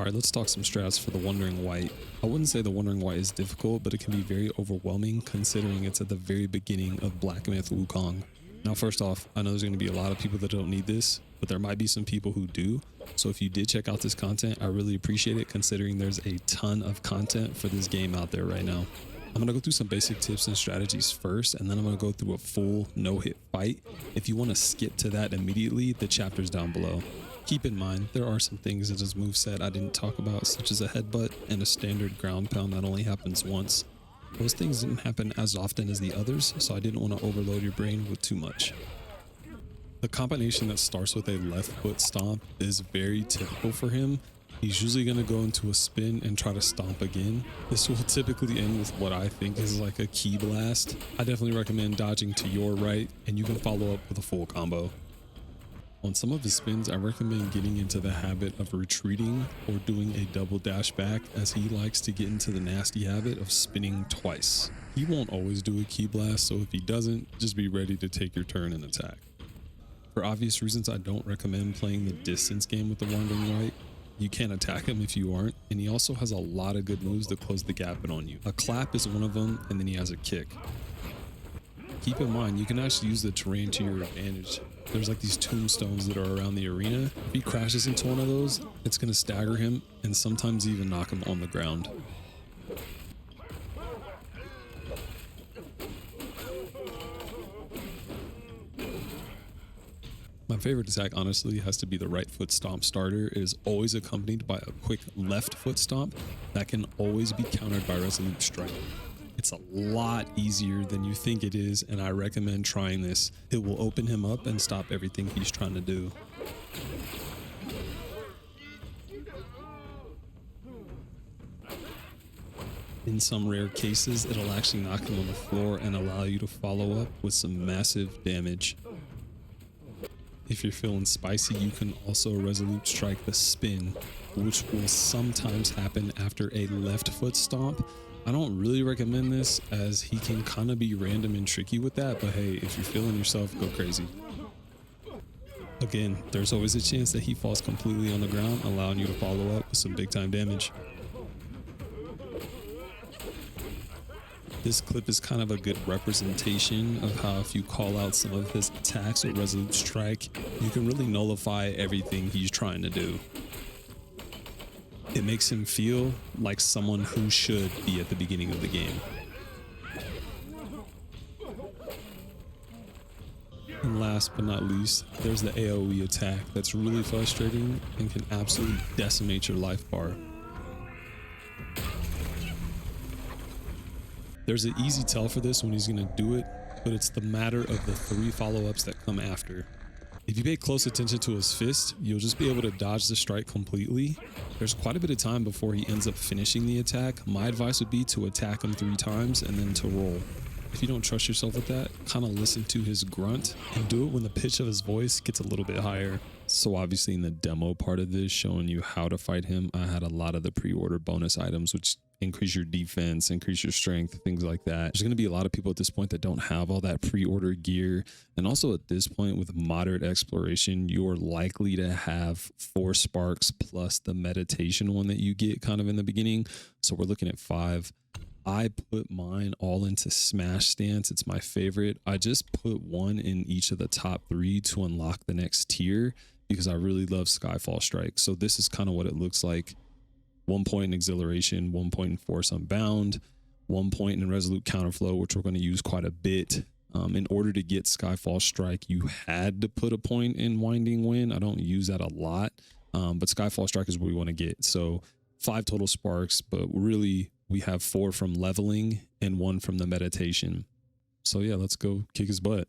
Alright, let's talk some strats for the Wandering Wight. I wouldn't say the Wandering Wight is difficult, but it can be very overwhelming considering it's at the very beginning of Black Myth Wukong. Now first off, I know there's going to be a lot of people that don't need this, but there might be some people who do. So if you did check out this content, I really appreciate it considering there's a ton of content for this game out there right now. I'm going to go through some basic tips and strategies first, and then I'm going to go through a full no-hit fight. If you want to skip to that immediately, the chapter's down below. Keep in mind, there are some things in this moveset I didn't talk about, such as a headbutt and a standard ground pound that only happens once. Those things didn't happen as often as the others, so I didn't want to overload your brain with too much. The combination that starts with a left foot stomp is very typical for him. He's usually going to go into a spin and try to stomp again. This will typically end with what I think is like a key blast. I definitely recommend dodging to your right, and you can follow up with a full combo. On some of his spins, I recommend getting into the habit of retreating or doing a double dash back, as he likes to get into the nasty habit of spinning twice. He won't always do a key blast, so if he doesn't, just be ready to take your turn and attack. For obvious reasons, I don't recommend playing the distance game with the Wandering Wight. You can't attack him if you aren't, and he also has a lot of good moves to close the gap in on you. A clap is one of them, and then he has a kick. Keep in mind, you can actually use the terrain to your advantage. There's like these tombstones that are around the arena. If he crashes into one of those, it's going to stagger him and sometimes even knock him on the ground. My favorite attack honestly has to be the right foot stomp starter. It is always accompanied by a quick left foot stomp that can always be countered by resolute strike. It's a lot easier than you think it is, and I recommend trying this. It will open him up and stop everything he's trying to do. In some rare cases, it'll actually knock him on the floor and allow you to follow up with some massive damage. If you're feeling spicy, you can also resolute strike the spin, which will sometimes happen after a left foot stomp. I don't really recommend this, as he can kind of be random and tricky with that, but hey, if you're feeling yourself, go crazy. Again, there's always a chance that he falls completely on the ground, allowing you to follow up with some big time damage. This clip is kind of a good representation of how if you call out some of his attacks with resolute strike, you can really nullify everything he's trying to do. It makes him feel like someone who should be at the beginning of the game. And last but not least, there's the AoE attack that's really frustrating and can absolutely decimate your life bar. There's an easy tell for this when he's going to do it, but it's the matter of the 3 follow-ups that come after. If you pay close attention to his fist, you'll just be able to dodge the strike completely. There's quite a bit of time before he ends up finishing the attack. My advice would be to attack him 3 times and then to roll. If you don't trust yourself with that, kind of listen to his grunt and do it when the pitch of his voice gets a little bit higher. So obviously in the demo part of this, showing you how to fight him, I had a lot of the pre-order bonus items, which increase your defense, increase your strength, things like that. There's going to be a lot of people at this point that don't have all that pre-order gear. And also at this point with moderate exploration, you're likely to have 4 sparks plus the meditation one that you get kind of in the beginning. So we're looking at 5. I put mine all into smash stance. It's my favorite. I just put 1 in each of the top 3 to unlock the next tier because I really love Skyfall Strike. So this is kind of what it looks like. 1 point in exhilaration, 1 point in force unbound, 1 point in resolute counterflow, which we're going to use quite a bit. In order to get Skyfall Strike, you had to put a point in Wandering Wight. I don't use that a lot, but Skyfall Strike is what we want to get. So 5 total sparks, but really we have 4 from leveling and 1 from the meditation. So yeah, let's go kick his butt.